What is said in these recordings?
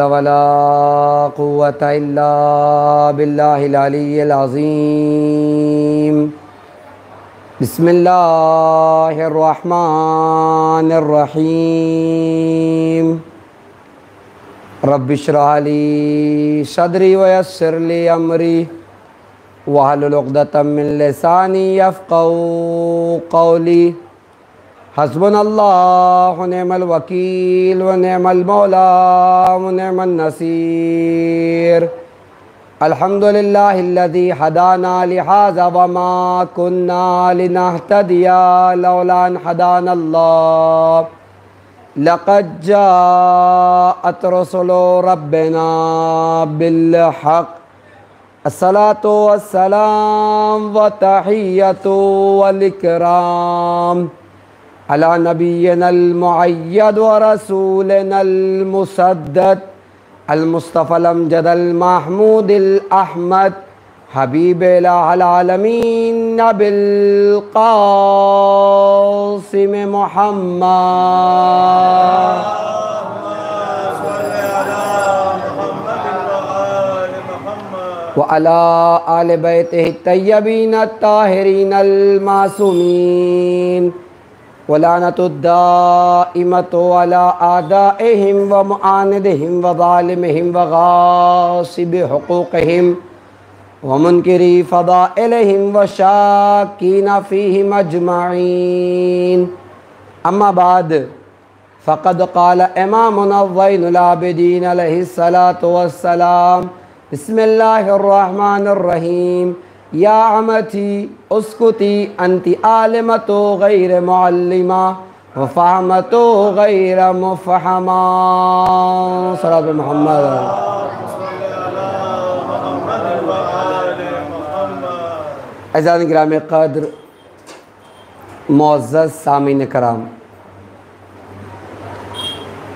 वला क़ुव्वता इल्ला बिल्लाहिल अलिय्यिल अज़ीम। बिस्मिल्लाहिर रहमानिर रहीम। रब्बि इश्रह ली सदरी व यस्सिर ली अमरी वहलुल उक़दतम मिन लिसानी यफ़क़हू क़ौली। हस्बुनल्लाहु निअमल वकील व निअमल मौला व निअमन नसीर। अल्हम्दुलिल्लाहिल्लज़ी हदाना लिहाज़ा व मा कुन्ना लिनहतदिया लौला अन हदानल्लाह। लक़द जाअत रुसुलु रब्बिना बिल हक़। अस्सलातु वस्सलाम व तहिय्यतु वल इकराम अला नबिय्यिनल मुअय्यद व रसूलिनल मुसद्दद अल मुस्तफ़ल अमजदल महमूदिल अहमद हबीबिल आलमीन बिल क़ासिम मुहम्मद व अला आले बैतिहि तय्यबीन ताहिरीन अल मासूमीन वलानतुद्दाइमतु अला आदाइहिम व मुआनिदिहिम व ज़ालिमिहिम व गासिबि हुकूक़िहिम व मुनकिरी फ़दाइलिहिम व शाकीना फ़ीहिम अजमईन। अम्मा बाद फ़क़द क़ाल इमामुना ज़ैनुल आबिदीन अलैहिस्सलातु वस्सलाम। बिस्मिल्लाहिर रहमानिर रहीम। या अमती उसकुती अंति आलिमतो गैर मुअल्लिमा व फ़हमतो गैर मुफ़हमा। सल्लल्लाहु अलैहि मुहम्मद। अज़ीज़ान गिराम क़द्र, मुअज़्ज़ज़ सामीन कराम,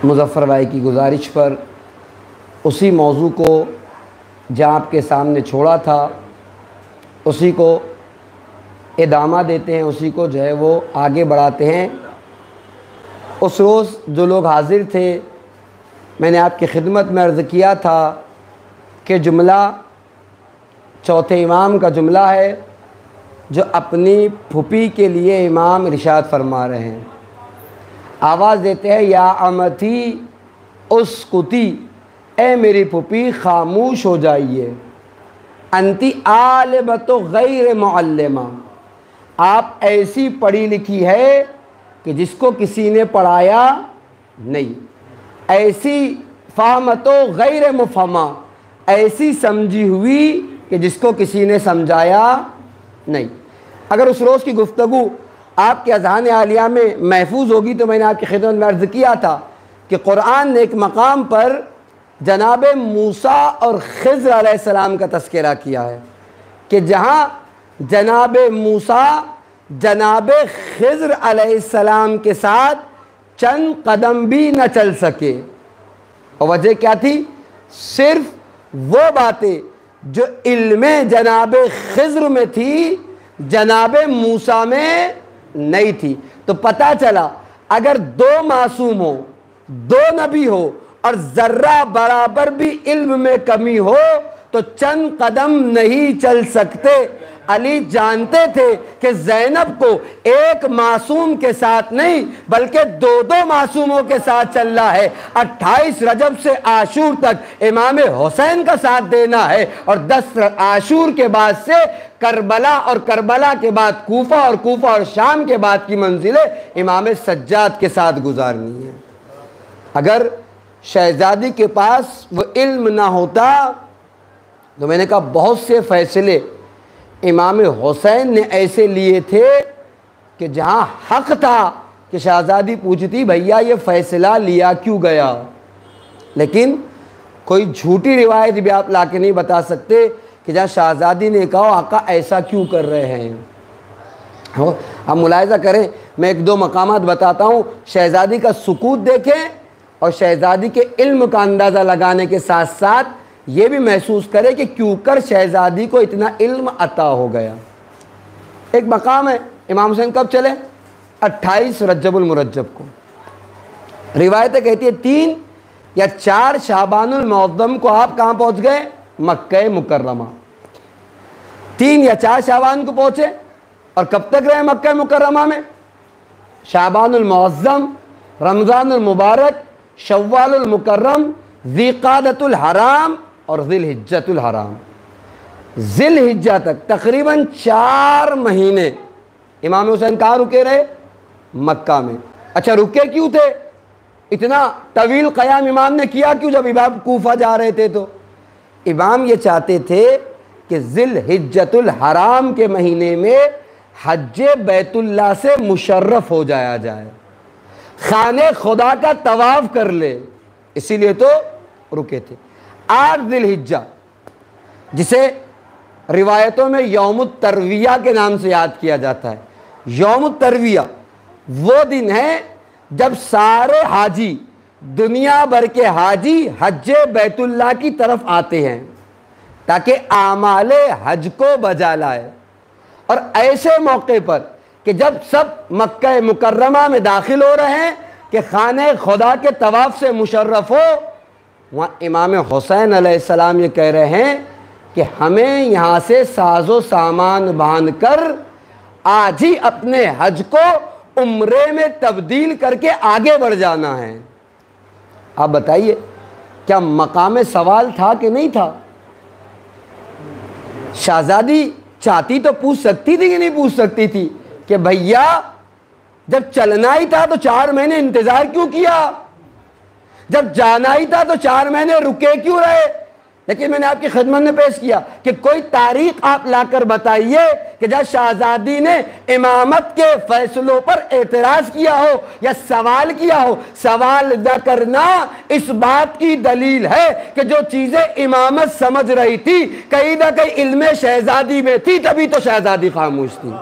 मुज़फ़्फ़र भाई की गुजारिश पर उसी मौजू को जहाँ आपके सामने छोड़ा था उसी को इदामा देते हैं, उसी को जो है वो आगे बढ़ाते हैं। उस रोज़ जो लोग हाज़िर थे, मैंने आपकी खिदमत में अर्ज़ किया था कि जुमला चौथे इमाम का जुमला है जो अपनी फूफी के लिए इमाम इरशाद फरमा रहे हैं। आवाज़ देते हैं, या अमती उसकुती, ए मेरी फूफी खामोश हो जाइए। अंति आलिमतो गैर मुअल्लिमा, आप ऐसी पढ़ी लिखी है कि जिसको किसी ने पढ़ाया नहीं। ऐसी फ़हमतो गैर मुफ़हमा, ऐसी समझी हुई कि जिसको किसी ने समझाया नहीं। अगर उस रोज़ की गुफ्तगू आपके अज़हान आलिया में महफूज होगी तो मैंने आपकी खिदमत में अर्ज़ किया था कि कुरान ने एक मकाम पर जनाब मूसा और खिज़्र अलैहिस्सलाम का तज़किरा किया है कि जहाँ जनाब मूसा जनाब खिज़्र अलैहिस्सलाम के साथ चंद कदम भी न चल सके। और वजह क्या थी? सिर्फ वो बातें जो इल्मे जनाब खिज़्र में थी, जनाब मूसा में नहीं थी। तो पता चला अगर दो मासूम हो, दो नबी हो और ज़र्रा बराबर भी इल्म में कमी हो तो चंद कदम नहीं चल सकते। अली जानते थे कि ज़ैनब को एक मासूम के साथ नहीं बल्कि दो दो मासूमों के साथ चलना है। 28 रजब से आशूर तक इमाम हुसैन का साथ देना है और 10 आशूर के बाद से करबला और करबला के बाद कूफा और कूफा और शाम के बाद की मंजिलें इमाम सज्जाद के साथ गुजारनी है। अगर शहजादी के पास वो इल्म ना होता तो मैंने कहा बहुत से फ़ैसले इमाम हुसैन ने ऐसे लिए थे कि जहाँ हक़ था कि शहजादी पूछती भैया ये फ़ैसला लिया क्यों गया, लेकिन कोई झूठी रिवायत भी आप लाके नहीं बता सकते कि जहाँ शहजादी ने कहा आका ऐसा क्यों कर रहे हैं। हो आप मुलाहिज़ा करें, मैं एक दो मकामात बताता हूँ, शहजादी का सुकूत देखें और शहजादी के इल्म का अंदाज़ा लगाने के साथ साथ ये भी महसूस करें कि क्यों कर शहजादी को इतना इल्म अता हो गया। एक मकाम है, इमाम हुसैन कब चले? 28 रजबुल मुरज्जब को। रिवायतें कहती है 3 या 4 शाबानुल मुअज़्ज़म को आप कहाँ पहुँच गए? मक्का मुकर्रमा। 3 या 4 शाबान को पहुँचे और कब तक रहे मक्का मुकर्रमा में? शाबानुल मुअज़्ज़म, रमज़ानुल मुबारक, शव्वालुल मुकर्रम, ज़िक़ादतुल हराम और ज़िलहिज्जतुल हराम। ज़िलहिज्जा तक तकरीबन 4 महीने इमाम हुसैन कहाँ रुके रहे? मक्का में। अच्छा, रुके क्यों थे? इतना तवील क़याम इमाम ने किया क्यों जब इमाम कूफा जा रहे थे? तो इमाम ये चाहते थे कि ज़िलहिज्जतुल हराम के महीने में हज्जे बैतुल्लाह से मुशर्रफ हो जाया जाए, खाने खुदा का तवाफ कर ले, इसीलिए तो रुके थे। 8 ज़िलहिज्जा, जिसे रिवायतों में यौमुत तरविया के नाम से याद किया जाता है। यौमुत तरविया वो दिन है जब सारे हाजी, दुनिया भर के हाजी हज्जे बैतुल्लाह की तरफ आते हैं ताकि आमाले हज को बजा लाए। और ऐसे मौके पर कि जब सब मक्का मुकर्रमा में दाखिल हो रहे हैं कि खाने खुदा के तवाफ से मुशर्रफ हो, वहाँ इमाम हुसैन अलैहिस्सलाम ये कह रहे हैं कि हमें यहाँ से साजो सामान बांध कर आज ही अपने हज को उम्रे में तब्दील करके आगे बढ़ जाना है। आप बताइए, क्या मकाम सवाल था कि नहीं था? शहजादी चाहती तो पूछ सकती थी कि नहीं पूछ सकती थी कि भैया जब चलना ही था तो 4 महीने इंतजार क्यों किया? जब जाना ही था तो 4 महीने रुके क्यों रहे? लेकिन मैंने आपकी खिदमत में पेश किया कि कोई तारीख आप लाकर बताइए कि जब शहजादी ने इमामत के फैसलों पर एतराज किया हो या सवाल किया हो। सवाल न करना इस बात की दलील है कि जो चीजें इमामत समझ रही थी कहीं ना कहीं इल्मे शहजादी में थी, तभी तो शहजादी खामोश थी।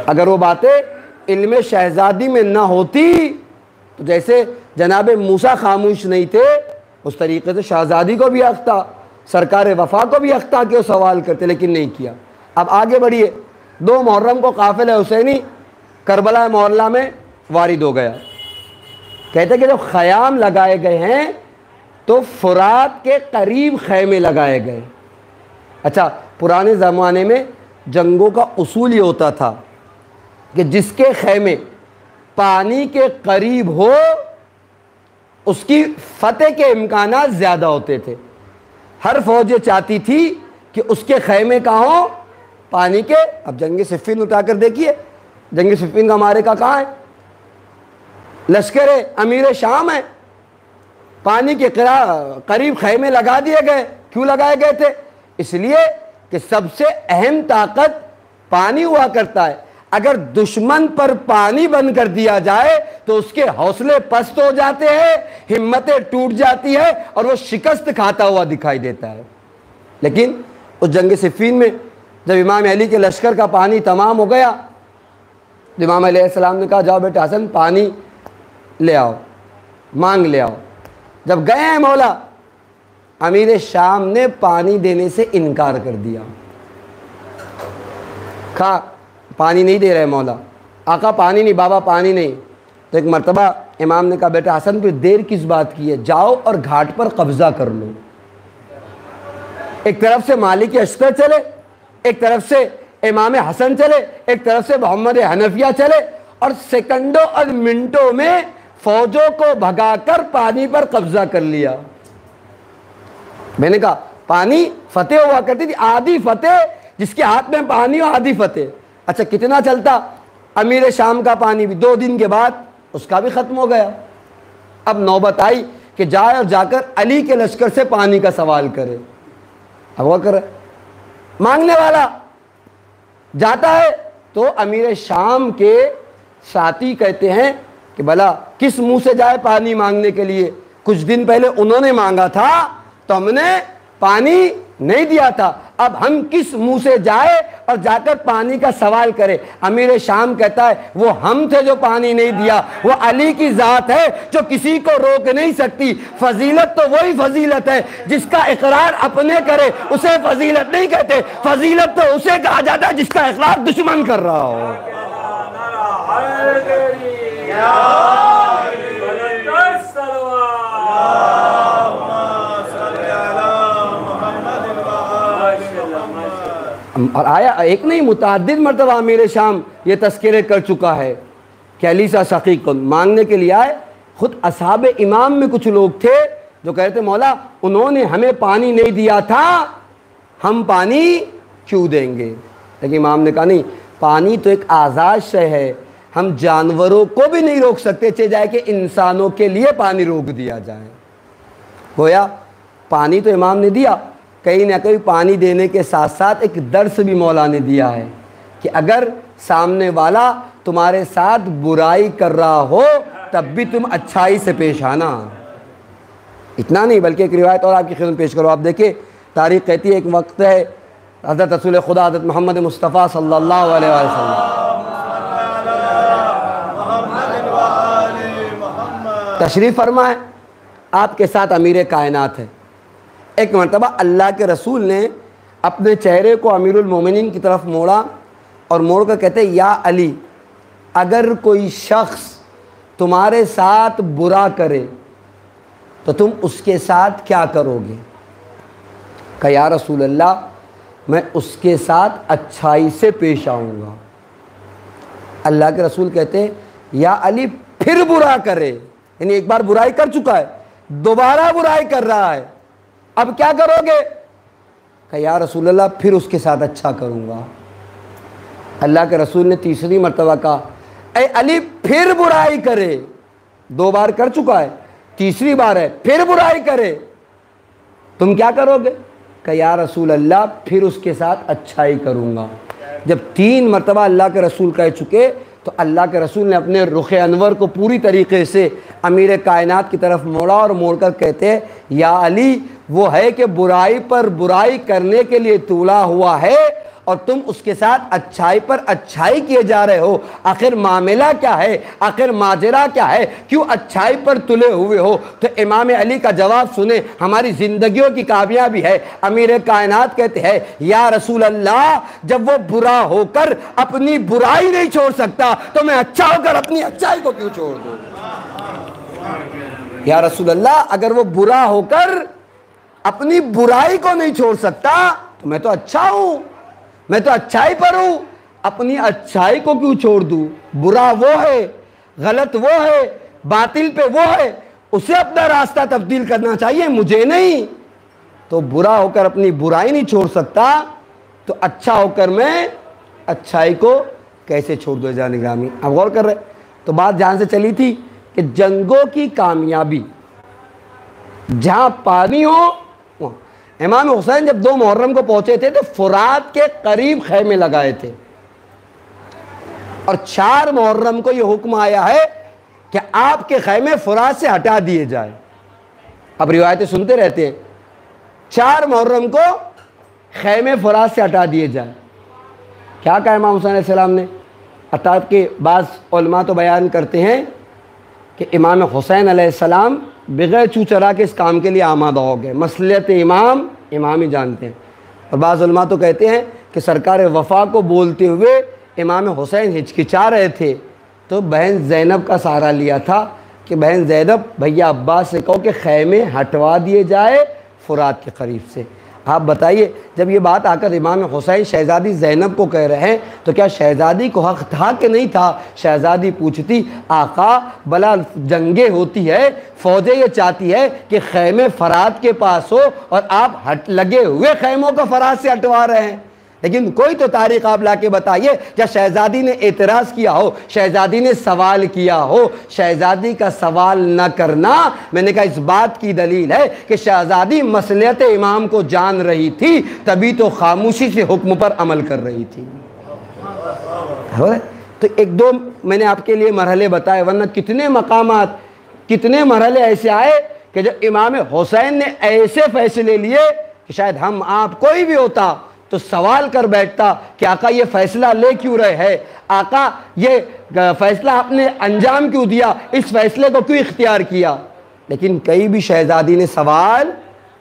अगर वो बातें इल्मे शहजादी में ना होती तो जैसे जनाबे मूसा खामोश नहीं थे, उस तरीके से शहजादी को भी हक था, सरकार वफा को भी हक था कि वो सवाल करते, लेकिन नहीं किया। अब आगे बढ़िए। 2 मुहर्रम को काफिला हुसैनी करबला मोहल्ला में वारिद हो गया। कहते कि जब ख़याम लगाए गए हैं तो फुरात के करीब खैमे लगाए गए। अच्छा, पुराने ज़माने में जंगों का उसूल ये होता था कि जिसके खैमे पानी के करीब हो उसकी फतेह के इम्कानात ज़्यादा होते थे। हर फौज चाहती थी कि उसके खैमे कहाँ हो? पानी के। अब जंग सिफ़ीन उठाकर देखिए, जंग सिफ़ीन का हमारे का कहाँ है? लश्कर अमीर शाम है। पानी के करीब खैमे लगा दिए गए। क्यों लगाए गए थे? इसलिए कि सबसे अहम ताकत पानी हुआ करता है। अगर दुश्मन पर पानी बंद कर दिया जाए तो उसके हौसले पस्त हो जाते हैं, हिम्मतें टूट जाती है और वो शिकस्त खाता हुआ दिखाई देता है। लेकिन उस जंग सिफ़ीन में जब इमाम अली के लश्कर का पानी तमाम हो गया तो इमाम अलैहिस्सलाम ने कहा, जाओ बेटा हसन पानी ले आओ, मांग ले आओ। जब गए हैं मौला, अमीर शाम ने पानी देने से इनकार कर दिया। कहा पानी नहीं दे रहे मौला। आका पानी नहीं, बाबा पानी नहीं। तो एक मर्तबा इमाम ने कहा, बेटा हसन फिर देर किस बात की है, जाओ और घाट पर कब्जा कर लो। एक तरफ से मालिक अशकर चले, एक तरफ से इमाम हसन चले, एक तरफ से मोहम्मद हनफिया चले और सेकंडों और मिनटों में फौजों को भगाकर पानी पर कब्जा कर लिया। मैंने कहा पानी फतेह हुआ करती थी, आधी फतेह, जिसके हाथ में पानी हो आधी फतेह। अच्छा, कितना चलता? अमीर शाम का पानी भी 2 दिन के बाद उसका भी खत्म हो गया। अब नौबत आई कि जाए और जाकर अली के लश्कर से पानी का सवाल करे। अब वो कर मांगने वाला जाता है तो अमीर शाम के साथी कहते हैं कि भला किस मुंह से जाए पानी मांगने के लिए? कुछ दिन पहले उन्होंने मांगा था तो हमने पानी नहीं दिया था, अब हम किस मुंह से जाए और जाकर पानी का सवाल करें? अमीर शाम कहता है वो हम थे जो पानी नहीं दिया, वो अली की जात है जो किसी को रोक नहीं सकती। फजीलत तो वही फजीलत है जिसका इकरार अपने करे, उसे फजीलत नहीं कहते। फजीलत तो उसे कहा जाता है जिसका इकरार दुश्मन कर रहा हो। और आया एक नहीं मुतअद्दिद मरतबा अमीर शाम ये तस्करे कर चुका है कि अली सा शकीक मांगने के लिए आए। खुद असहाब इमाम में कुछ लोग थे जो कह रहे थे मौला उन्होंने हमें पानी नहीं दिया था, हम पानी क्यों देंगे। लेकिन इमाम ने कहा नहीं, पानी तो एक आज़ाद शय है, हम जानवरों को भी नहीं रोक सकते, चाहे जाए कि इंसानों के लिए पानी रोक दिया जाए। गोया पानी तो इमाम ने दिया, कहीं ना कहीं पानी देने के साथ साथ एक दर्स भी मौला ने दिया है कि अगर सामने वाला तुम्हारे साथ बुराई कर रहा हो तब भी तुम अच्छाई से पेश आना। इतना नहीं बल्कि एक रिवायत और आपकी खिदमत पेश करो। आप देखिए तारीख़ कहती है एक वक्त है हज़रत रसूल खुदा हज़रत मोहम्मद मुस्तफ़ा सल्लल्लाहु अलैहि वसल्लम तशरीफ़ फरमा है, आपके साथ अमीर कायनात है। एक मरतबा अल्लाह के रसूल ने अपने चेहरे को अमीरुल मोमिनीन की तरफ मोड़ा और मोड़ कर कहते या अली, अगर कोई शख्स तुम्हारे साथ बुरा करे तो तुम उसके साथ क्या करोगे। कहा या रसूल अल्लाह, मैं उसके साथ अच्छाई से पेश आऊँगा। अल्लाह के रसूल कहते या अली, फिर बुरा करे, यानी एक बार बुराई कर चुका है, दोबारा बुराई कर रहा है, अब क्या करोगे। कहा या रसूल अल्लाह, फिर उसके साथ अच्छा करूँगा। अल्लाह के रसूल ने तीसरी मरतबा कहा ए अली, फिर बुराई करे, दो बार कर चुका है, तीसरी बार है, फिर बुराई करे, तुम क्या करोगे। कहा या रसूल अल्लाह, फिर उसके साथ अच्छाई करूँगा। जब तीन मरतबा अल्लाह के रसूल कह चुके तो अल्लाह के रसूल ने अपने रुख अनवर को पूरी तरीके से अमीर कायनात की तरफ मोड़ा और मोड़कर कहते हैं या अली, वो है कि बुराई पर बुराई करने के लिए तुला हुआ है और तुम उसके साथ अच्छाई पर अच्छाई किए जा रहे हो। आखिर मामला क्या है, आखिर माजरा क्या है, क्यों अच्छाई पर तुले हुए हो। तो इमाम अली का जवाब सुने, हमारी जिंदगियों की कामयाबी है। अमीर कायनात कहते हैं या रसूल अल्लाह, जब वो बुरा होकर अपनी बुराई नहीं छोड़ सकता तो मैं अच्छा होकर अपनी अच्छाई को क्यों छोड़ दूं। या रसूल अल्लाह, अगर वो बुरा होकर अपनी बुराई को नहीं छोड़ सकता तो मैं तो अच्छा हूं, मैं तो अच्छाई पर हूं, अपनी अच्छाई को क्यों छोड़ दूं। बुरा वो है, गलत वो है, बातिल पे वो है, उसे अपना रास्ता तब्दील करना चाहिए, मुझे नहीं। तो बुरा होकर अपनी बुराई नहीं छोड़ सकता तो अच्छा होकर मैं अच्छाई को कैसे छोड़ दूं। जान ग्रामी अब गौर कर रहे, तो बात जहां से चली थी कि जंगों की कामयाबी जहां पानी हो। इमाम हुसैन जब 2 मुहर्रम को पहुंचे थे तो फुरात के करीब खैमे लगाए थे और 4 मुहर्रम को यह हुक्म आया है कि आपके खैमे फुरात से हटा दिए जाए। अब रिवायतें सुनते रहते हैं, 4 मुहर्रम को खैमे फुरात से हटा दिए जाए। क्या कहा इमाम हुसैन अलैहिस्सलाम ने। अताब के बाज़ उलमा तो बयान करते हैं कि इमाम हुसैन अलैहिस्सलाम बगैर चू चरा के इस काम के लिए आमादा हो गए। मसलियत इमाम ही जानते हैं। और बाज़ उलमा तो कहते हैं कि सरकार वफ़ा को बोलते हुए इमाम हुसैन हिचकिचा रहे थे तो बहन ज़ैनब का सहारा लिया था कि बहन ज़ैनब, भैया अब्बास से कहो कि खैमे हटवा दिए जाए फुरात के करीब से। आप बताइए, जब ये बात आकर इमाम हुसैन शहज़ादी ज़ैनब को कह रहे हैं तो क्या शहज़ादी को हक़ था कि नहीं था। शहज़ादी पूछती, आका भला जंगे होती है, फ़ौजें ये चाहती है कि खैमे फरात के पास हो और आप लगे हुए खैमों को फरात से हटवा रहे हैं। लेकिन कोई तो तारीख़ आप ला के बताइए जब शहज़ादी ने एतराज़ किया हो, शहज़ादी ने सवाल किया हो। शहज़ादी का सवाल न करना, मैंने कहा, इस बात की दलील है कि शहज़ादी मसलियत इमाम को जान रही थी, तभी तो खामोशी से हुक्म पर अमल कर रही थी। तो 1-2 मैंने आपके लिए मरहले बताए, वरना कितने मकामात, कितने मरहले ऐसे आए कि जब इमाम हुसैन ने ऐसे फैसले लिए कि शायद हम आप कोई भी होता तो सवाल कर बैठता कि आका ये फैसला ले क्यों रहे हैं, आका ये फैसला आपने अंजाम क्यों दिया, इस फैसले को क्यों इख्तियार किया। लेकिन कहीं भी शहज़ादी ने सवाल,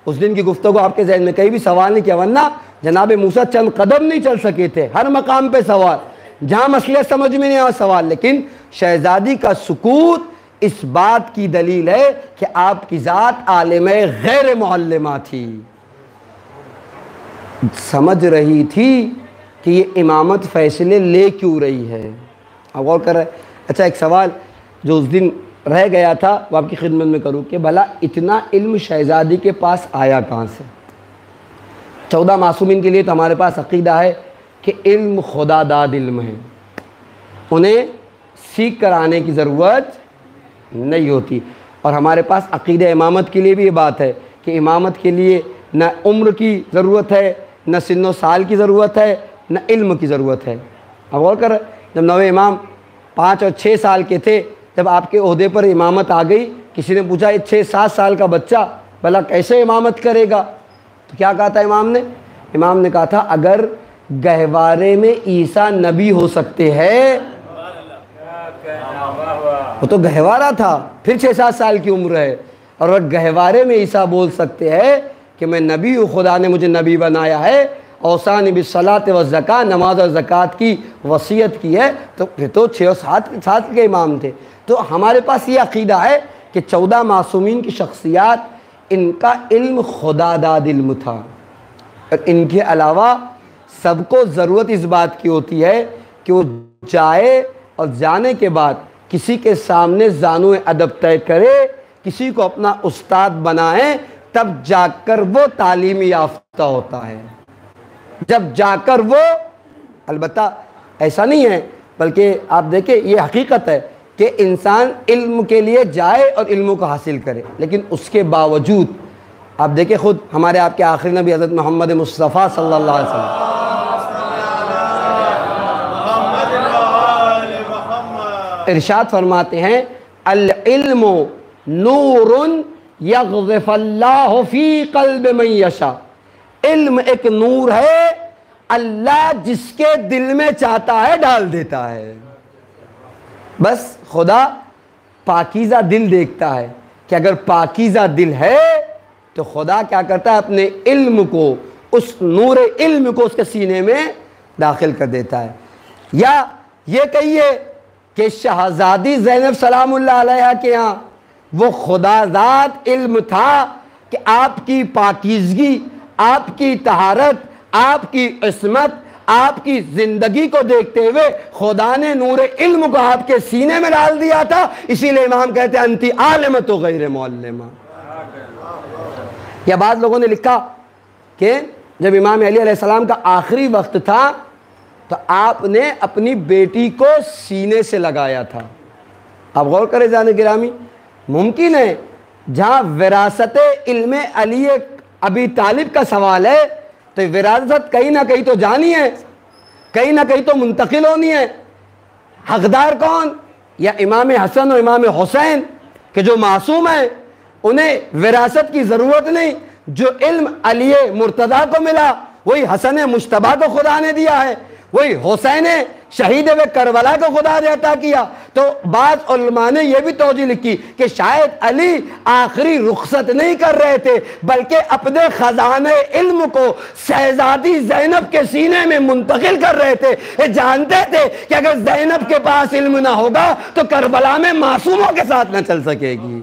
उस दिन की गुफ्तगू आपके ज़हन में कहीं भी सवाल नहीं किया, वरना जनाब मूसा चंद कदम नहीं चल सके थे, हर मकाम पे सवाल, जहाँ मसले समझ में नहीं आया सवाल। लेकिन शहज़ादी का सुकूत इस बात की दलील है कि आपकी ज़ात आलिमे गैर मुअल्लिमा थी, समझ रही थी कि ये इमामत फ़ैसले ले क्यों रही है। आप गौर कर रहे हैं। अच्छा, एक सवाल जो उस दिन रह गया था वो आपकी खिदमत में करूँ कि भला इतना इल्म शहज़ादी के पास आया कहाँ से। 14 मासूमीन के लिए तो हमारे पास अक़ीदा है कि इल्म खुदा दाद इल्म है, उन्हें सीख कर आने की ज़रूरत नहीं होती। और हमारे पास अक़ीदा इमामत के लिए भी ये बात है कि इमामत के लिए न उम्र की ज़रूरत है, न सिन्नो साल की ज़रूरत है, न इल्म की ज़रूरत है। अब गौर कर, जब नवे इमाम 5 और 6 साल के थे, जब आपके ओहदे पर इमामत आ गई, किसी ने पूछा 6-7 साल का बच्चा भला कैसे इमामत करेगा, तो क्या कहा था इमाम ने? इमाम ने कहा था अगर गहवारे में ईसा नबी हो सकते हैं, वो तो गहवारा था, फिर 6-7 साल की उम्र है, और अगर गहवारे में ईसा बोल सकते हैं कि मैं नबी हूँ, खुदा ने मुझे नबी बनाया है, औसानी बिस्सलात व ज़कात, नमाज और ज़कात की वसीयत की है, तो फिर तो 6 और 7 के इमाम थे। तो हमारे पास ये अक़ीदा है कि 14 मासूमीन की शख्सियात, इनका इल्म खुदादाद इल्म था, और इनके अलावा सबको ज़रूरत इस बात की होती है कि वो जाए और जाने के बाद किसी के सामने ज़ानो अदब तय करे, किसी को अपना उस्ताद बनाए, तब जाकर वो तालीम याफ्ता होता है, जब जाकर वो, अलबत्ता ऐसा नहीं है, बल्कि आप देखें ये हकीकत है कि इंसान इल्म के लिए जाए और इल्म को हासिल करे, लेकिन उसके बावजूद आप देखें खुद हमारे आपके आखिरी नबी हज़रत मोहम्मद मुस्तफ़ा सल्लल्लाहु अलैहि वसल्लम इरशाद फरमाते हैं अल इल्मु नूरुन यग़ज़िफ़ुल्लाहु फ़ी क़ल्ब मन यशा। इल्म एक नूर है, अल्लाह जिसके दिल में चाहता है डाल देता है। बस खुदा पाकीज़ा दिल देखता है कि अगर पाकीज़ा दिल है तो खुदा क्या करता है, अपने इल्म को, उस नूर इल्म को उसके सीने में दाखिल कर देता है। या ये कहिए कि शहज़ादी ज़ैनब सलामुल्लाह अलैहा के यहाँ वो खुदाज़ाद इल्म था कि आपकी पाकीज़गी, आपकी तहारत, आपकी इस्मत, आपकी ज़िंदगी को देखते हुए खुदा ने नूर इल्म को आपके सीने में डाल दिया था। इसीलिए इमाम कहते हैं अंती आलिमतु गैर मुअल्लिमा। या बाद लोगों ने लिखा कि जब इमाम अली अलैहिस्सलाम का आखिरी वक्त था तो आपने अपनी बेटी को सीने से लगाया था। अब गौर करें जाने गिरामी, मुमकिन है जहाँ विरासत इल्म अली अबी तालिब का सवाल है तो विरासत कहीं ना कहीं तो जानी है, कहीं ना कहीं तो मुंतकिल होनी है। हकदार कौन? या इमाम हसन और इमाम हुसैन के जो मासूम हैं, उन्हें विरासत की ज़रूरत नहीं। जो इल्म अली मुर्तज़ा को मिला वही हसन मुश्तबा को खुदा ने दिया है, वही हुसैन शहीद व करबला को खुदा ने अता किया। तो बाद उलमा ने यह भी तौजीह लिखी कि शायद अली आखिरी रुखसत नहीं कर रहे थे, बल्कि अपने खजाने इल्म को शहजादी ज़ैनब के सीने में मुंतकिल कर रहे थे। ये जानते थे कि अगर ज़ैनब के पास इल्म ना होगा तो करबला में मासूमों के साथ ना चल सकेगी।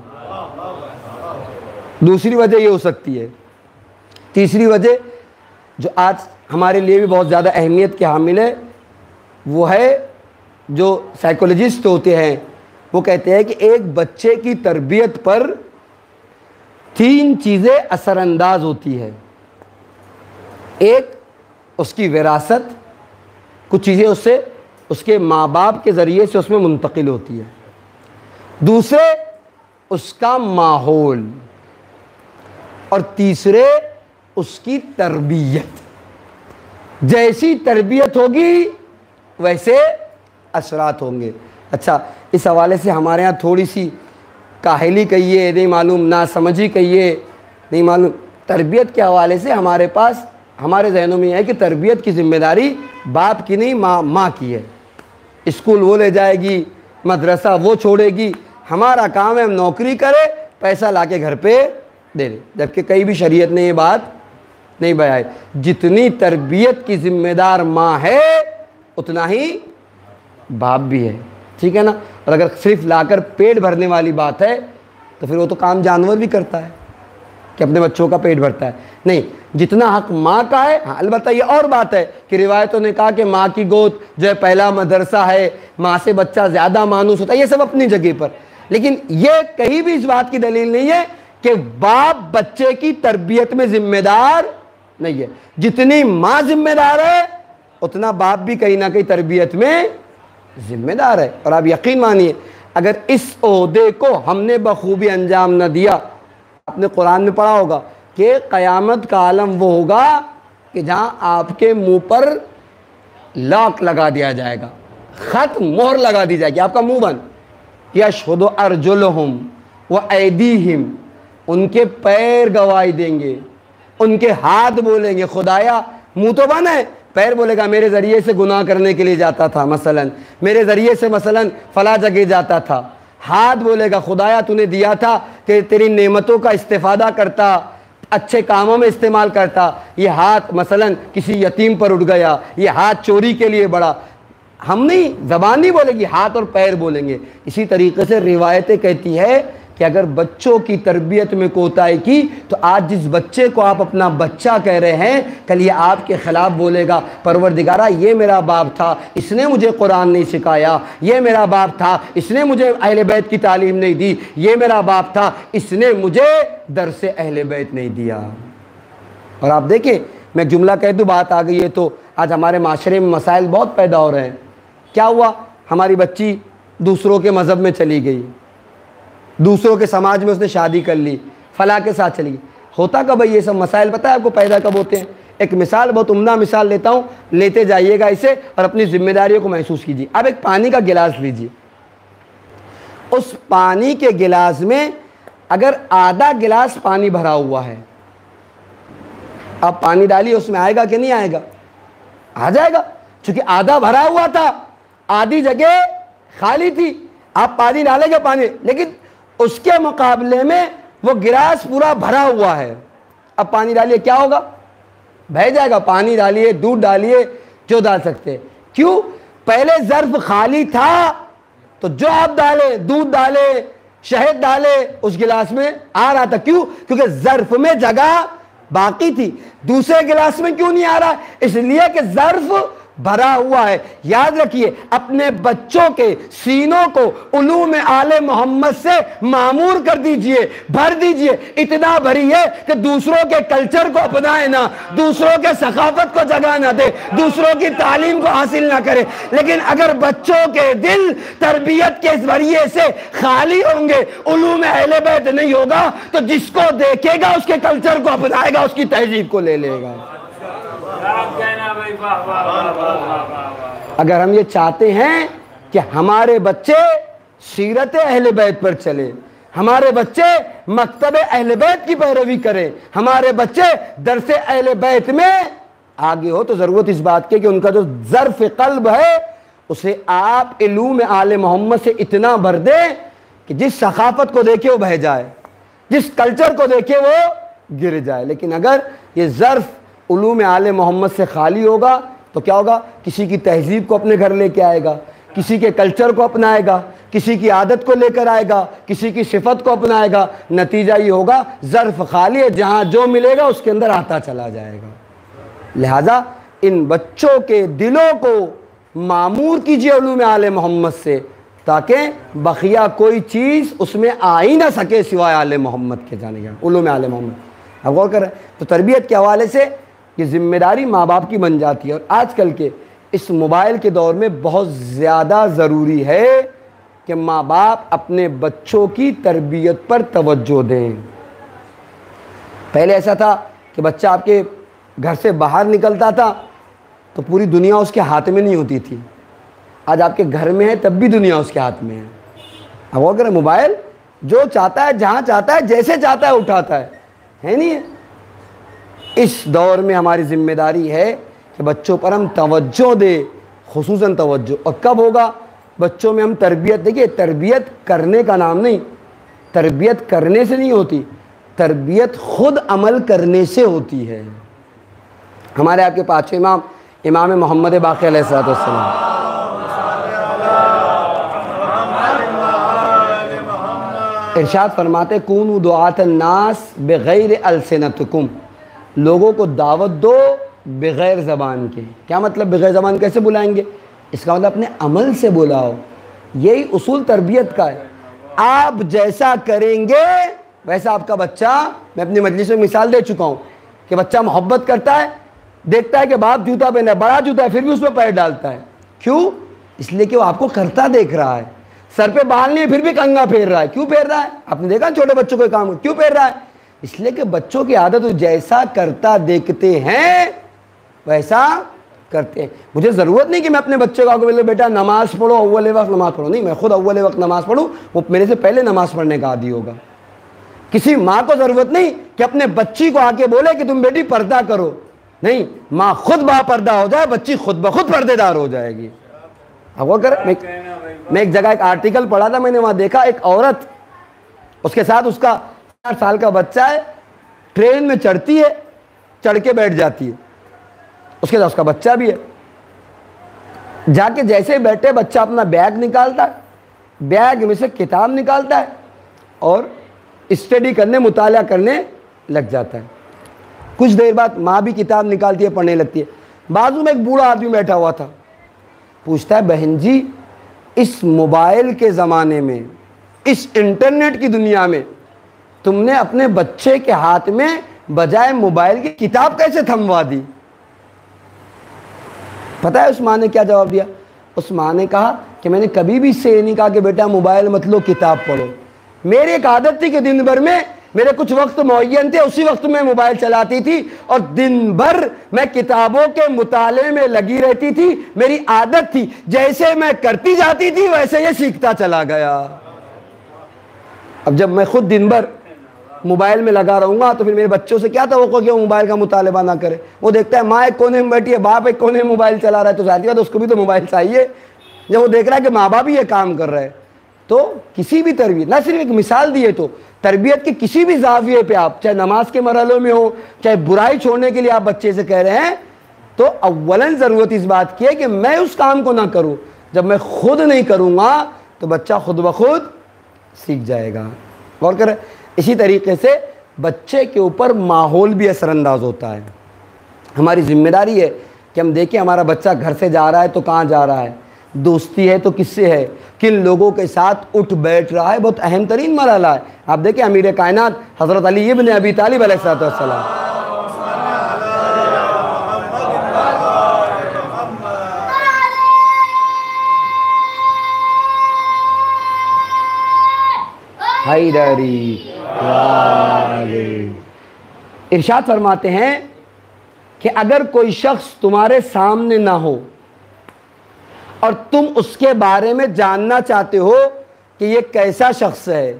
दूसरी वजह ये हो सकती है। तीसरी वजह जो आज हमारे लिए भी बहुत ज़्यादा अहमियत की हामिल है, वो है जो साइकोलॉजिस्ट होते हैं वो कहते हैं कि एक बच्चे की तरबियत पर 3 चीज़ें असरअंदाज होती है। एक, उसकी विरासत, कुछ चीज़ें उससे उसके माँ बाप के ज़रिए से उसमें मुंतकिल होती है। दूसरे, उसका माहौल, और तीसरे, उसकी तरबियत। जैसी तरबियत होगी वैसे असरात होंगे। अच्छा, इस हवाले से हमारे यहाँ थोड़ी सी काहली कहिए, नहीं मालूम, ना समझी कहिए, नहीं मालूम, तरबियत के हवाले से हमारे पास, हमारे जहनों में है कि तरबियत की जिम्मेदारी बाप की नहीं, माँ की है। स्कूल वो ले जाएगी, मदरसा वो छोड़ेगी, हमारा काम है हम नौकरी करें, पैसा लाके घर पे दे दे। जबकि कहीं भी शरीयत ने ये बात नहीं बयाई। जितनी तरबियत की जिम्मेदार माँ है उतना ही बाप भी है, ठीक है ना। और अगर सिर्फ लाकर पेट भरने वाली बात है तो फिर वो तो काम जानवर भी करता है। कि अपने बच्चों का पेट भरता है, नहीं, जितना हक माँ का है। हाँ, अलबत्ता ये और बात है कि रिवायतों ने कहा कि माँ की गोद जो है पहला मदरसा है, माँ से बच्चा ज़्यादा मानूस होता है, ये सब अपनी जगह पर, लेकिन ये कहीं भी इस बात की दलील नहीं है कि बाप बच्चे की तरबियत में जिम्मेदार नहीं है। जितनी माँ जिम्मेदार है उतना बाप भी कहीं ना कहीं तरबियत में जिम्मेदार है। और आप यकीन मानिए, अगर इस ओहदे को हमने बखूबी अंजाम न दिया, आपने कुरान में पढ़ा होगा कि क़यामत का आलम वो होगा कि जहाँ आपके मुंह पर लॉक लगा दिया जाएगा, ख़त मोहर लगा दी जाएगी, आपका मुंह बंद। यशहदु अर्जुलहुम व ऐदीहिम, उनके पैर गवाही देंगे, उनके हाथ बोलेंगे खुदाया, मुंह तो बंद है, पैर बोलेगा मेरे ज़रिए से गुनाह करने के लिए जाता था, मसलन मेरे ज़रिए से मसलन फ़ला जगह जाता था। हाथ बोलेगा खुदाया तूने दिया था कि तेरी नेमतों का इस्तेफ़ादा करता, अच्छे कामों में इस्तेमाल करता, ये हाथ मसलन किसी यतीम पर उठ गया, ये हाथ चोरी के लिए बढ़ा। हम नहीं, ज़बान नहीं बोलेगी, हाथ और पैर बोलेंगे। इसी तरीके से रिवायतें कहती है कि अगर बच्चों की तरबियत में कोताही की तो आज जिस बच्चे को आप अपना बच्चा कह रहे हैं, कल ये आपके ख़िलाफ़ बोलेगा, परवरदिगारा ये मेरा बाप था, इसने मुझे कुरान नहीं सिखाया, ये मेरा बाप था, इसने मुझे अहले बैत की तालीम नहीं दी, ये मेरा बाप था, इसने मुझे दरसे अहले बैत नहीं दिया। और आप देखें, मैं जुमला कह दूँ, बात आ गई है तो आज हमारे माशरे में मसाइल बहुत पैदा हो रहे हैं। क्या हुआ, हमारी बच्ची दूसरों के मज़हब में चली गई, दूसरों के समाज में उसने शादी कर ली, फला के साथ चली गई। होता कब है ये सब मसाइल, पता है आपको पैदा कब होते हैं? एक मिसाल, बहुत उम्दा मिसाल लेता हूँ, लेते जाइएगा इसे और अपनी जिम्मेदारियों को महसूस कीजिए। अब एक पानी का गिलास लीजिए, उस पानी के गिलास में अगर आधा गिलास पानी भरा हुआ है, अब पानी डालिए, उसमें आएगा कि नहीं आएगा? आ जाएगा, क्योंकि आधा भरा हुआ था, आधी जगह खाली थी। आप पानी डालेंगे पानी, लेकिन उसके मुकाबले में वो गिलास पूरा भरा हुआ है। अब पानी डालिए, क्या होगा? बह जाएगा। पानी डालिए, दूध डालिए, जो डाल सकते हैं। क्यों? पहले ज़र्फ खाली था तो जो आप डाले, दूध डाले, शहद डाले, उस गिलास में आ रहा था। क्यों? क्योंकि ज़र्फ में जगह बाकी थी। दूसरे गिलास में क्यों नहीं आ रहा? इसलिए कि ज़र्फ भरा हुआ है। याद रखिए, अपने बच्चों के सीनों को उलूम आले मोहम्मद से मामूर कर दीजिए, भर दीजिए। इतना भरिए कि दूसरों के कल्चर को अपनाए ना, दूसरों के सकाफत को जगह ना दे, दूसरों की तालीम को हासिल ना करे। लेकिन अगर बच्चों के दिल तरबियत के जरिए से खाली होंगे, उलूम अहले बैत नहीं होगा, तो जिसको देखेगा उसके कल्चर को अपनाएगा, उसकी तहजीब को ले लेगा। अगर हम ये चाहते हैं कि हमारे बच्चे सीरत अहले बैत पर चले, हमारे बच्चे मकतब अहले बैत की पैरवी करें, हमारे बच्चे दरसे अहले बैत में आगे हो, तो ज़रूरत इस बात की कि उनका जो ज़र्फ़ क़ल्ब है उसे आप इल्म आले मोहम्मद से इतना भर दें कि जिस सखाफत को देखे वो बह जाए, जिस कल्चर को देखे वो गिर जाए। लेकिन अगर ये ज़र्फ़ उलूम आले मोहम्मद से खाली होगा तो क्या होगा? किसी की तहजीब को अपने घर लेके आएगा, किसी के कल्चर को अपनाएगा, किसी की आदत को लेकर आएगा, किसी की सिफत को अपनाएगा। नतीजा ये होगा ज़र्फ़ खाली है, जहाँ जो मिलेगा उसके अंदर आता चला जाएगा। लिहाजा इन बच्चों के दिलों को मामूर कीजिए उलूम आले मोहम्मद से, ताकि बखिया कोई चीज़ उसमें आ ही ना सके सिवाय आले मोहम्मद के जाने के, उलूम आले मोहम्मद। अब गौर करें तो तरबियत के हवाले से ये ज़िम्मेदारी माँ बाप की बन जाती है। और आजकल के इस मोबाइल के दौर में बहुत ज़्यादा ज़रूरी है कि माँ बाप अपने बच्चों की तरबियत पर तवज्जो दें। पहले ऐसा था कि बच्चा आपके घर से बाहर निकलता था तो पूरी दुनिया उसके हाथ में नहीं होती थी। आज आपके घर में है तब भी दुनिया उसके हाथ में है। अब अगर मोबाइल जो चाहता है, जहाँ चाहता है, जैसे चाहता है उठाता है नहीं है? इस दौर में हमारी ज़िम्मेदारी है कि बच्चों पर हम तवज्जो दें, खुसूसन तवज्जो। और कब होगा? बच्चों में हम तरबियत, देखिए तरबियत करने का नाम नहीं, तरबियत करने से नहीं होती, तरबियत खुद अमल करने से होती है। हमारे आपके पाँचवें इमाम इमाम मोहम्मद बाक़ी अलैहिस्सलाम, इरशाद फरमाते कूनू दुआतन नास बगैर अलसिनतकुम, लोगों को दावत दो बगैर ज़बान के। क्या मतलब बगैर ज़बान कैसे बुलाएंगे? इसका मतलब अपने अमल से बुलाओ। यही उसूल तरबियत का है। आप जैसा करेंगे वैसा आपका बच्चा, मैं अपनी मजलिस में मिसाल दे चुका हूँ कि बच्चा मोहब्बत करता है, देखता है कि बाप जूता पहना है, बड़ा जूता है, फिर भी उसमें पैर डालता है। क्यों? इसलिए कि वो आपको करता देख रहा है। सर पे बाल नहीं है फिर भी कंघा फेर रहा है। क्यों फेर रहा है? आपने देखा छोटे बच्चों को काम क्यों फेर रहा है? इसलिए कि बच्चों की आदत जैसा करता देखते हैं वैसा करते हैं। मुझे ज़रूरत नहीं कि मैं अपने बच्चे को आगे बोले बेटा नमाज़ पढ़ो, अव्वल वक्त नमाज़ पढ़ो। नहीं, मैं खुद अव्वल वक्त नमाज़ पढ़ूँ, वो मेरे से पहले नमाज़ पढ़ने का आदी होगा। किसी माँ को ज़रूरत नहीं कि अपने बच्ची को आके बोले कि तुम बेटी पर्दा करो। नहीं, माँ खुद बापर्दा हो जाए, बच्ची खुद ब खुद पर्देदार हो जाएगी। अब वो कर, मैं एक जगह एक आर्टिकल पढ़ा था, मैंने वहाँ देखा एक औरत, उसके साथ उसका 4 साल का बच्चा है, ट्रेन में चढ़ती है, चढ़ के बैठ जाती है, उसके साथ उसका बच्चा भी है। जाके जैसे ही बैठे बच्चा अपना बैग निकालता है, बैग में से किताब निकालता है और स्टडी करने, मुताला करने लग जाता है। कुछ देर बाद माँ भी किताब निकालती है, पढ़ने लगती है। बाजू में एक बूढ़ा आदमी बैठा हुआ था, पूछता है बहन जी इस मोबाइल के ज़माने में, इस इंटरनेट की दुनिया में तुमने अपने बच्चे के हाथ में बजाय मोबाइल की किताब कैसे थमवा दी? पता है उस माँ ने क्या जवाब दिया? उस माँ ने कहा कि मैंने कभी भी इससे ये नहीं कहा कि बेटा मोबाइल मत लो, किताब पढ़ो। मेरी एक आदत थी कि दिन भर में मेरे कुछ वक्त मुअय्यन थे, उसी वक्त में मोबाइल चलाती थी और दिन भर मैं किताबों के मुताले में लगी रहती थी। मेरी आदत थी, जैसे मैं करती जाती थी वैसे ये सीखता चला गया। अब जब मैं खुद दिन भर मोबाइल में लगा रहूंगा तो फिर मेरे बच्चों से क्या तवक्को कि वो मोबाइल का मुतालबा ना करे। वो देखता है माँ एक कोने में बैठी है, बाप एक कोने में मोबाइल चला रहा है, तो जाती है तो उसको भी तो मोबाइल चाहिए। जब वो देख रहा है कि माँ बाप भी ये काम कर रहे हैं, तो किसी भी तरबियत, ना सिर्फ एक मिसाल दिए, तो तरबियत के किसी भी जाविये पे आप, चाहे नमाज के मरहलों में हो, चाहे बुराई छोड़ने के लिए आप बच्चे से कह रहे हैं, तो अव्वलन ज़रूरत इस बात की है कि मैं उस काम को ना करूं। जब मैं खुद नहीं करूंगा तो बच्चा खुद ब खुद सीख जाएगा। गौर करें, इसी तरीके से बच्चे के ऊपर माहौल भी असरअंदाज होता है। हमारी जिम्मेदारी है कि हम देखें हमारा बच्चा घर से जा रहा है तो कहाँ जा रहा है, दोस्ती है तो किससे है, किन लोगों के साथ उठ बैठ रहा है। बहुत अहम तरीन मरहला है। आप देखें अमीर कायनात हज़रत अली इब्न अबी तालिब अलैहिस्सलाम, इरशाद फरमाते हैं कि अगर कोई शख्स तुम्हारे सामने ना हो और तुम उसके बारे में जानना चाहते हो कि ये कैसा शख्स है,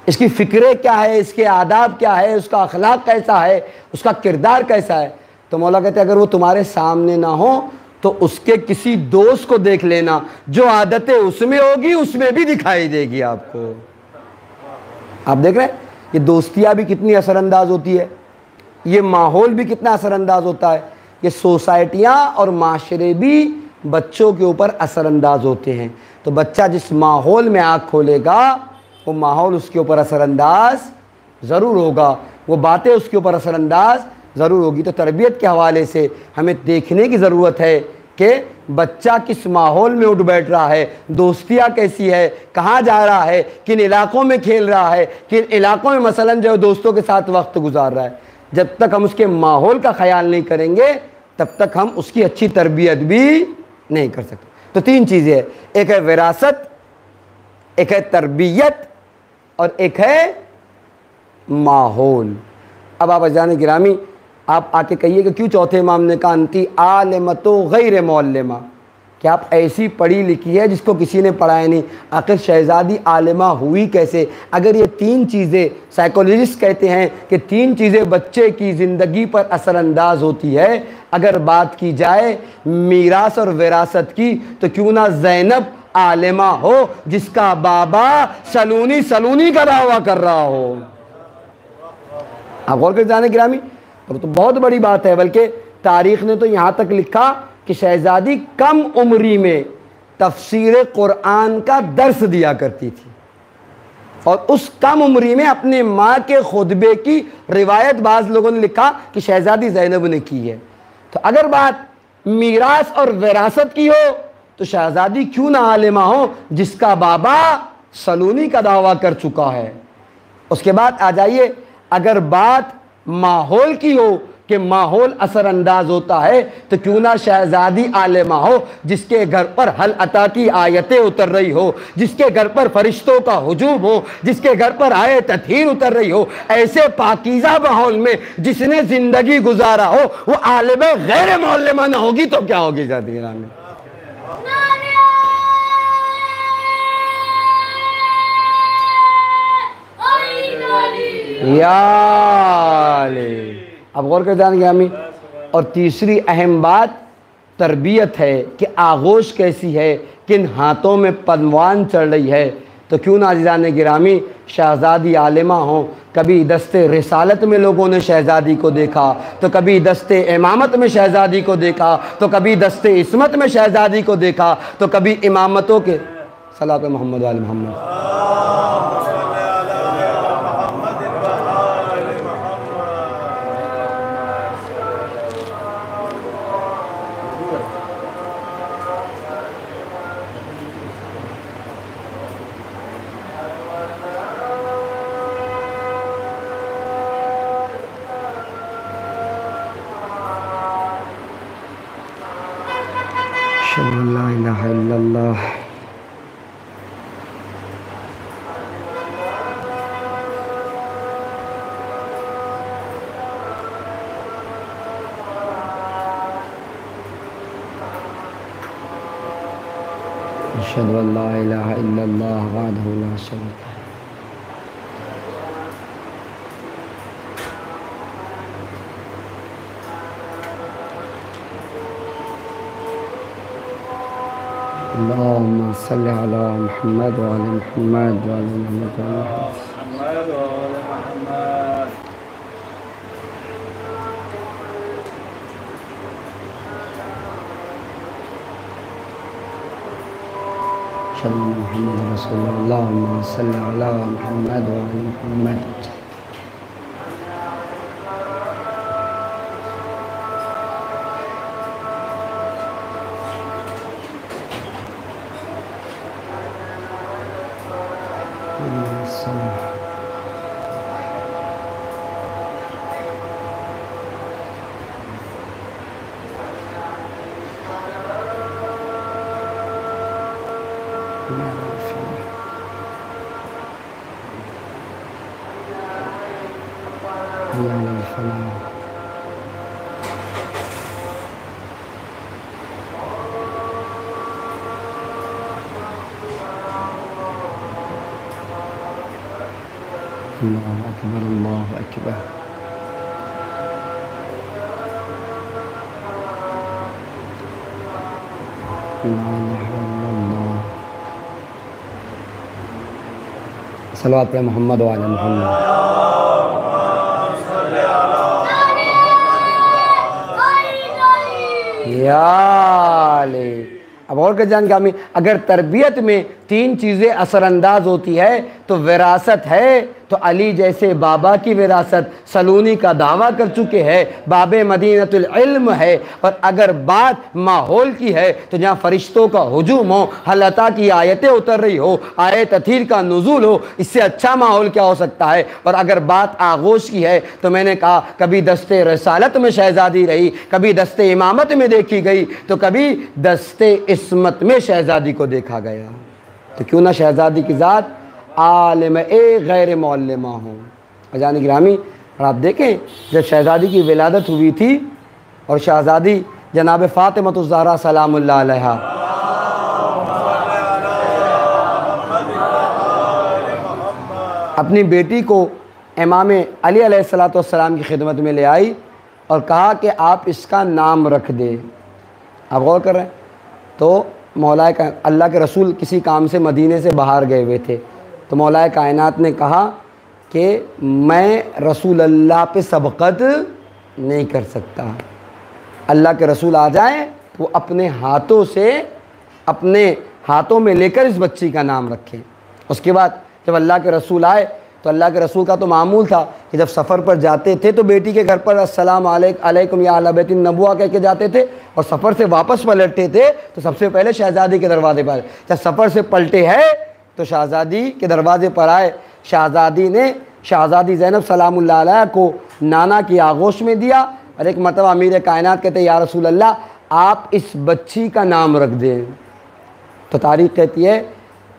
इसकी फ़िक्रें क्या है, इसके आदाब क्या है, उसका अखलाक कैसा है, उसका किरदार कैसा है, तो मौला कहते हैं अगर वो तुम्हारे सामने ना हो तो उसके किसी दोस्त को देख लेना, जो आदतें उसमें होगी उसमें भी दिखाई देगी आपको। आप देख रहे हैं ये दोस्तियाँ भी कितनी असरअंदाज होती है, ये माहौल भी कितना असरअंदाज होता है, ये सोसाइटियाँ और माशरे भी बच्चों के ऊपर असरअंदाज होते हैं। तो बच्चा जिस माहौल में आँख खोलेगा वो माहौल उसके ऊपर असरअंदाज ज़रूर होगा, वो बातें उसके ऊपर असरअंदाज ज़रूर होगी। तो तरबियत के हवाले से हमें देखने की ज़रूरत है कि बच्चा किस माहौल में उठ बैठ रहा है, दोस्तियाँ कैसी है, कहाँ जा रहा है, किन इलाकों में खेल रहा है, किन इलाकों में मसलन जो दोस्तों के साथ वक्त गुजार रहा है। जब तक हम उसके माहौल का ख्याल नहीं करेंगे तब तक हम उसकी अच्छी तरबियत भी नहीं कर सकते। तो 3 चीज़ें हैं, एक है विरासत, एक है तरबियत और एक है माहौल। अब आप अज़ान गिरामी आप आके कहिए कि क्यों चौथे इमाम ने कहा अंती आलिमतो गैर मौल्लिमा, कि आप ऐसी पढ़ी लिखी है जिसको किसी ने पढ़ाया नहीं। आखिर शहज़ादी आलिमा हुई कैसे? अगर ये 3 चीज़ें, साइकोलॉजिस्ट कहते हैं कि 3 चीज़ें बच्चे की ज़िंदगी पर असरअंदाज होती है। अगर बात की जाए मीरास और विरासत की तो क्यों ना ज़ैनब आलिमा हो जिसका बाबा सलूनी का दावा कर रहा हो। आप गौर कर जाने गिरामी, और तो बहुत बड़ी बात है, बल्कि तारीख़ ने तो यहाँ तक लिखा कि शहज़ादी कम उम्री में तफसीर कुरान का दर्स दिया करती थी। और उस कम उम्री में अपने माँ के खुतबे की रिवायत बाज़ लोगों ने लिखा कि शहज़ादी ज़ैनब ने की है। तो अगर बात मीरास और विरासत की हो तो शहज़ादी क्यों ना आलिमा हो जिसका बाबा सलूनी का दावा कर चुका है। उसके बाद आ जाइए, अगर बात माहौल की हो कि माहौल असरअंदाज होता है तो क्यों ना शहजादी आलिमा हो जिसके घर पर हल अता की आयतें उतर रही हो, जिसके घर पर फरिश्तों का हुजूम हो, जिसके घर पर आए तथहीर उतर रही हो। ऐसे पाकीज़ा माहौल में जिसने जिंदगी गुजारा हो वो आलिम गैर मौलमा ना होगी तो क्या होगी शादी में। अब गौर कर जाएंगे हमें। और तीसरी अहम बात तरबियत है कि आगोश कैसी है, किन हाथों में पनवान चढ़ रही है। तो क्यों ना अज़ीज़ान गिरामी शहज़ादी आलिमा हो। कभी दस्ते रिसालत में लोगों ने शहज़ादी को देखा, तो कभी दस्ते इमामत में शहज़ादी को देखा, तो कभी दस्ते इस्मत में शहज़ादी को देखा, तो कभी इमामतों के सलात मोहम्मद वाले मोहम्मद। ला इलाहा इल्लल्लाह। अशहदु अल्ला इलाहा इल्लल्लाह वहदहु ला शरीक लह। अल्लाहुम्मा सल्लि अला मुहम्मद व अला मुहम्मद व अला मुहम्मद व अला मुहम्मद रसूलुल्लाह। अल्लाहुम्मा सल्लि अला मुहम्मद व अला मुहम्मद। अल्लाहु अकबर अल्लाहु अकबर। सल्लल्लाहु अलैहि मोहम्मद व अला मोहम्मद। अब और क्या जान गामी, अगर तरबियत में तीन चीज़ें असरअंदाज होती है तो विरासत है तो अली जैसे बाबा की विरासत सलूनी का दावा कर चुके हैं, बाबे मदीनतुल इल्म है। और अगर बात माहौल की है तो जहाँ फरिश्तों का हुजूम हो, हलता की आयतें उतर रही हो, आए तथीर का नुज़ूल हो, इससे अच्छा माहौल क्या हो सकता है। और अगर बात आगोश की है तो मैंने कहा कभी दस्ते रसालत में शहज़ादी रही, कभी दस्ते इमामत में देखी गई, तो कभी दस्ते इस्मत में शहज़ादी को देखा गया। तो क्यों ना शहज़ादी की ज़ात आलिम ए गैर मौलमा हो। अजान गिरामी, और आप देखें जब शहज़ादी की विलादत हुई थी और शहज़ादी जनाब फ़ातिमतुज़ ज़हरा सलामुल्लाह अलैहा अपनी बेटी को इमाम अली अलैहिस्सलातु वस्सलाम की खिदमत में ले आई और कहा कि आप इसका नाम रख दे। आप गौर कर रहे हैं, तो मौलाए का अल्लाह के रसूल किसी काम से मदीने से बाहर गए हुए थे, तो मौलाए कायनात ने कहा कि मैं रसूल अल्लाह पे सबक़त नहीं कर सकता। अल्लाह के रसूल आ जाएं तो अपने हाथों से अपने हाथों में लेकर इस बच्ची का नाम रखें। उसके बाद जब अल्लाह के रसूल आए तो अल्लाह के रसूल का तो मामूल था कि जब सफ़र पर जाते थे तो बेटी के घर पर अस्सलाम अलैकुम या अहले बैतिन नबुव्वा कह के जाते थे, और सफ़र से वापस पलटते थे तो सबसे पहले शहज़ादी के दरवाजे पर, जब सफ़र से पलटे हैं तो शहज़ादी के दरवाजे पर आए। शहज़ादी ने शहज़ादी ज़ैनब सलामुल्लाह अलैहा को नाना की आगोश में दिया, और एक मरतबा अमीर कायनात कहते या रसूल अल्लाह आप इस बच्ची का नाम रख दें। तो तारीख़ कहती है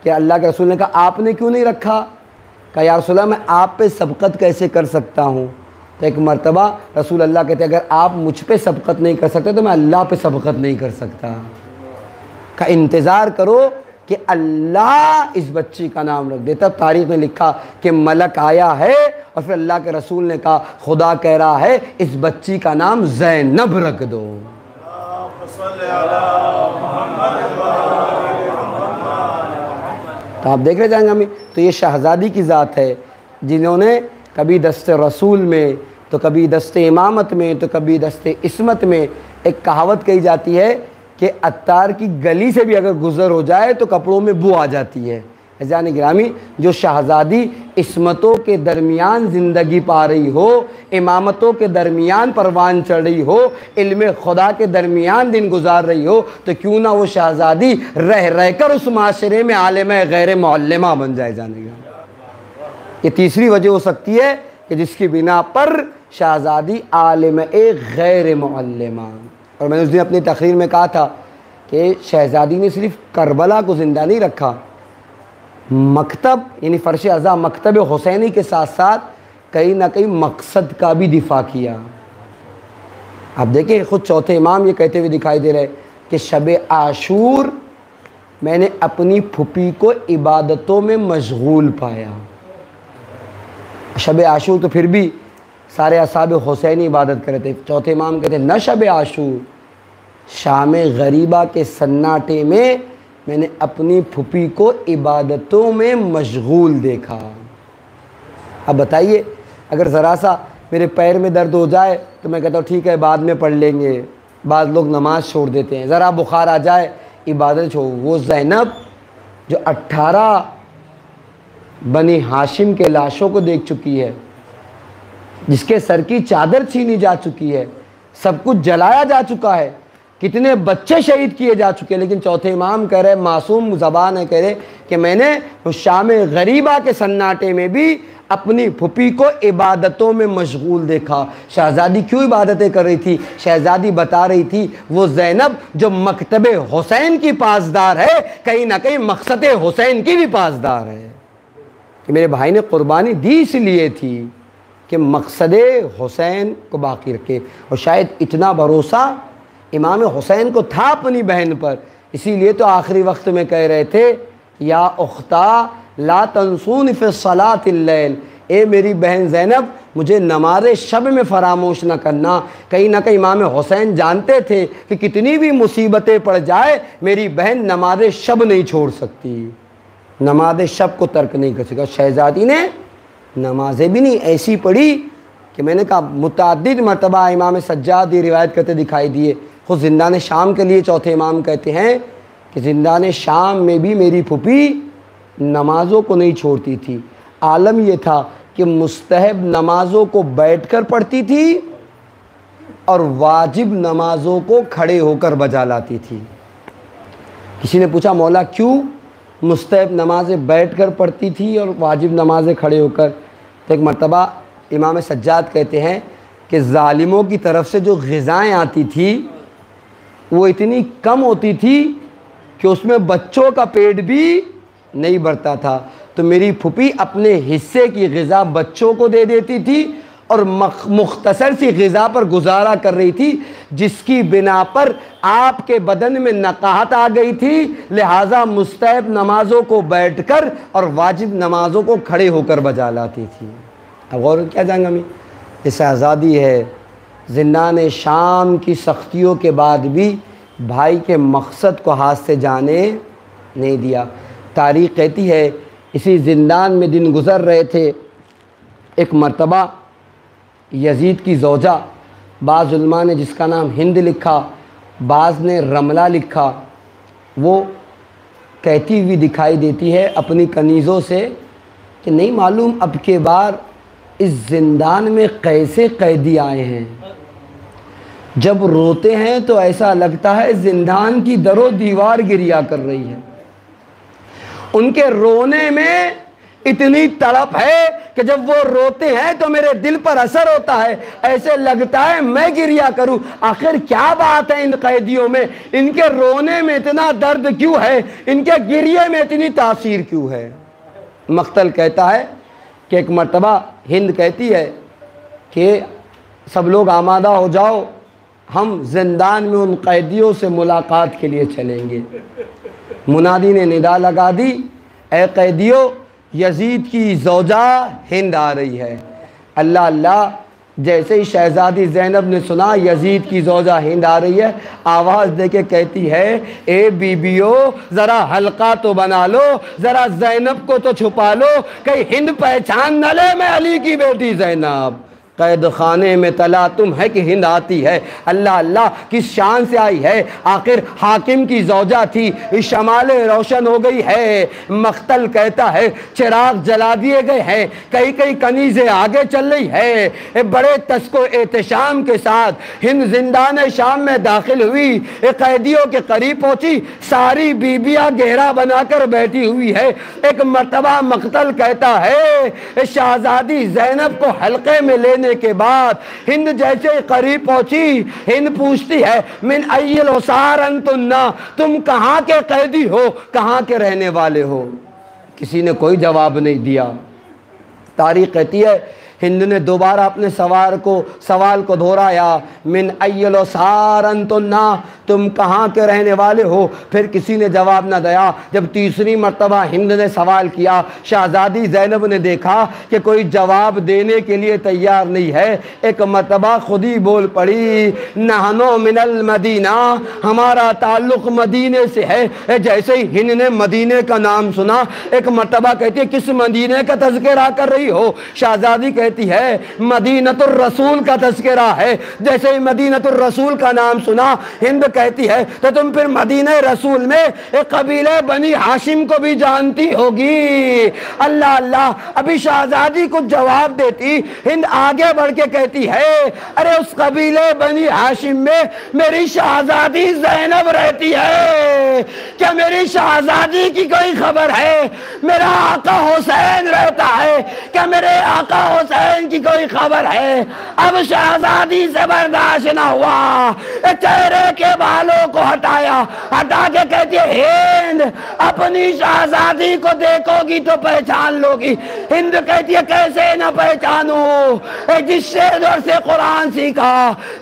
कि अल्लाह के रसूल ने कहा आपने क्यों नहीं रखा? कहा या रसूल अल्लाह मैं आप पे सबकत कैसे कर सकता हूँ? तो एक मरतबा रसूल अल्लाह कहते अगर आप मुझ पे सबकत नहीं कर सकते तो मैं अल्लाह पे सबकत नहीं कर सकता। का इंतज़ार करो कि अल्लाह इस बच्ची का नाम रख दे। तब तारीख़ में लिखा कि मलक आया है, और फिर अल्लाह के रसूल ने कहा खुदा कह रहा है इस बच्ची का नाम ज़ैनब रख दो। तो आप देख रहे जाएंगे हमें, तो ये शहज़ादी की ज़ात है जिन्होंने कभी दस्ते रसूल में, तो कभी दस्ते इमामत में, तो कभी दस्ते इस्मत में। एक कहावत कही जाती है कि अत्तार की गली से भी अगर गुज़र हो जाए तो कपड़ों में बू आ जाती है। अज़ान गिरामी, जो शहज़ादी इस्मतों के दरमियान ज़िंदगी पा रही हो, इमामतों के दरमियान परवान चढ़ रही हो, इल्म खुदा के दरमियान दिन गुजार रही हो, तो क्यों ना वो शहज़ादी रह रह कर उस माशरे में आलिम गैर मुअल्लिमा बन जाए। जानेगा ये तीसरी वजह हो सकती है कि जिसकी बिना पर शहज़ादी आलिम गैर मुअल्लिमा। और मैंने उस दिन अपनी तकरीर में कहा था कि शहज़ादी ने सिर्फ करबला को ज़िंदा नहीं रखा, मकतब यानी फ़र्श अज़ा मकतब हुसैनी के साथ साथ कहीं ना कहीं मकसद का भी दिफा किया। आप देखिए ख़ुद चौथे इमाम ये कहते हुए दिखाई दे रहे कि शब आशूर मैंने अपनी फुपी को इबादतों में मशगूल पाया। शब आशूर तो फिर भी सारे असहाब हुसैनी इबादत कर रहे थे। चौथे इमाम कहते न शब आशूर, शाम गरीबा के सन्नाटे में मैंने अपनी फुपी को इबादतों में मशगूल देखा। अब बताइए अगर ज़रा सा मेरे पैर में दर्द हो जाए तो मैं कहता हूँ ठीक है बाद में पढ़ लेंगे, बाद लोग नमाज़ छोड़ देते हैं। ज़रा बुखार आ जाए इबादत छोड़। वो ज़ैनब जो 18 बनी हाशिम के लाशों को देख चुकी है, जिसके सर की चादर छीनी जा चुकी है, सब कुछ जलाया जा चुका है, कितने बच्चे शहीद किए जा चुके हैं, लेकिन चौथे इमाम कह रहे मासूम ज़बान है, कह रहे कि मैंने शाम गरीबा के सन्नाटे में भी अपनी फुपी को इबादतों में मशगूल देखा। शहज़ादी क्यों इबादतें कर रही थी? शहज़ादी बता रही थी वो ज़ैनब जो मकतब हुसैन की पासदार है, कहीं ना कहीं मकसद हुसैन की भी पासदार है कि मेरे भाई ने कुर्बानी दी इसलिए थी कि मकसद हुसैन को बाकी रखे। और शायद इतना भरोसा इमाम हुसैन को था अपनी बहन पर, इसीलिए तो आखिरी वक्त में कह रहे थे या उख्ता ला तंसून फ़ी सलातिल लैल, ए मेरी बहन ज़ैनब मुझे नमाज शब में फरामोश न करना। कहीं ना कहीं इमाम हुसैन जानते थे कि कितनी भी मुसीबतें पड़ जाए मेरी बहन नमाज शब नहीं छोड़ सकती, नमाज शब को तर्क नहीं कर सका। शहज़ादी ने नमाजें भी नहीं ऐसी पढ़ी कि मैंने कहा मुतअद्दिद मरतबा इमाम सज्जाद ये रिवायत करते दिखाई दिए। खुद ज़िंदान शाम के लिए चौथे इमाम कहते हैं कि ज़िंदान शाम में भी मेरी फुपी नमाज़ों को नहीं छोड़ती थी। आलम ये था कि मुस्तहब नमाज़ों को बैठकर पढ़ती थी और वाजिब नमाज़ों को खड़े होकर बजा लाती थी। किसी ने पूछा मौला क्यों मुस्तहब नमाज़ें बैठकर पढ़ती थी और वाजिब नमाज़ें खड़े होकर? तो एक मरतबा इमाम सज्जाद कहते हैं कि ज़ालिमों की तरफ से जो ग़िज़ाएँ आती थी वो इतनी कम होती थी कि उसमें बच्चों का पेट भी नहीं भरता था, तो मेरी फुपी अपने हिस्से की ग़िज़ा बच्चों को दे देती थी और मुख्तसर सी ग़िज़ा पर गुजारा कर रही थी, जिसकी बिना पर आपके बदन में नकाहत आ गई थी। लिहाजा मुस्तहब नमाज़ों को बैठकर और वाजिब नमाज़ों को खड़े होकर बजा लाती थी। अब और क्या जाएंगे हमें, इस आज़ादी है ज़िंदान शाम की सख्तियों के बाद भी भाई के मकसद को हाथ से जाने नहीं दिया। तारीख़ कहती है इसी ज़िंदान में दिन गुज़र रहे थे, एक मरतबा यज़ीद की ज़ौजा, बाज़ उलमा ने जिसका नाम हिंद लिखा, बाज़ ने रमला लिखा, वो कहती हुई दिखाई देती है अपनी कनीज़ों से कि नहीं मालूम अब के बार इस ज़िंदान में कैसे कैदी आए हैं। जब रोते हैं तो ऐसा लगता है ज़िंदान की दरो दीवार गिरिया कर रही है। उनके रोने में इतनी तड़प है कि जब वो रोते हैं तो मेरे दिल पर असर होता है, ऐसे लगता है मैं गिरिया करूं। आखिर क्या बात है इन कैदियों में, इनके रोने में इतना दर्द क्यों है, इनके गिरिये में इतनी तासीर क्यों है। मख्तल कहता है कि एक मर्तबा हिंद कहती है कि सब लोग आमादा हो जाओ, हम जिंदान में उन कैदियों से मुलाकात के लिए चलेंगे। मुनादी ने निदा लगा दी, ए कैदियों, यजीद की ज़ौजा हिंद आ रही है। अल्लाह अल्लाह, जैसे ही शहज़ादी ज़ैनब ने सुना यजीद की ज़ौजा हिंद आ रही है, आवाज़ दे के कहती है, ए बीबियो ज़रा हल्का तो बना लो, ज़रा ज़ैनब को तो छुपा लो, कहीं हिंद पहचान न ले मैं अली की बेटी ज़ैनब। कैद खाने में तला तुम है कि हिंद आती है। अल्लाह अल्लाह, किस शान से आई है, आखिर हाकिम की ज़ौजा थी, शमाले रोशन हो गई है। मख्तल कहता है चिराग जला दिए गए हैं, कई कई कनीज़ें आगे चल रही है। बड़े तस्को एहतशाम के साथ हिंद जिंदान शाम में दाखिल हुई, कैदियों के करीब पहुंची, सारी बीबियाँ घेरा बनाकर बैठी हुई है। एक मर्तबा मख्तल कहता है शहजादी ज़ैनब को हल्के में लेने के बाद हिंद जैसे करीब पहुंची, हिंद पूछती है, मिन अय्यल उसार अंतुन्ना, तुम कहाँ के कैदी हो, कहाँ के रहने वाले हो। किसी ने कोई जवाब नहीं दिया। तारीख कहती है हिंद ने दोबारा अपने सवाल को दोहराया, मिन अय्यल उसार अंतुन्ना, तुम कहाँ के रहने वाले हो। फिर किसी ने जवाब न दिया। जब तीसरी मर्तबा हिंद ने सवाल किया, शहजादी ज़ैनब ने देखा कि कोई जवाब देने के लिए तैयार नहीं है। एक मर्तबा खुद ही बोल पड़ी, नहनो मिनल मदीना, हमारा ताल्लुक़ मदीने से है। जैसे ही हिंद ने मदीने का नाम सुना, एक मर्तबा कहती है, किस मदीने का तज़किरा कर रही हो। शहजादी कहती है मदीनतुर रसूल का तज़किरा है। जैसे ही मदीनतुर रसूल का नाम सुना, हिंद कहती है तो तुम फिर मदीने रसूल में एक कबीले बनी हाशिम को भी जानती होगी। अल्लाह अल्लाह, अभी शहजादी को जवाब देती, हिंद आगे बढ़ के कहती है, अरे उस कबीले बनी हाशिम में मेरी शहजादी ज़ैनब रहती है। क्या मेरी शहजादी की कोई खबर है? मेरा आका हुसैन रहता है, क्या मेरे आका हुसैन की कोई खबर है? अब शहजादी से बर्दाश्त न हुआ, चेहरे के बालों को हटाया, हटा के कहती है, हिंद अपनी शहजादी को देखोगी तो पहचान लोगी। हिंद कहती है, कैसे न पहचानूं, जिससे दर से कुरान सीखा,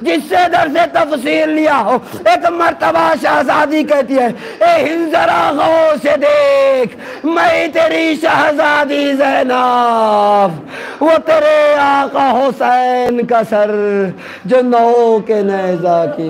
जिससे दर से तफसीर लिया हो। एक मर्तबा शहजादी कहती है, ए हिंद जरा गौर से देख, मैं तेरी शहजादी ज़ैनब, वो तेरे आका हुसैन का सर जो नौ के नेज़ा की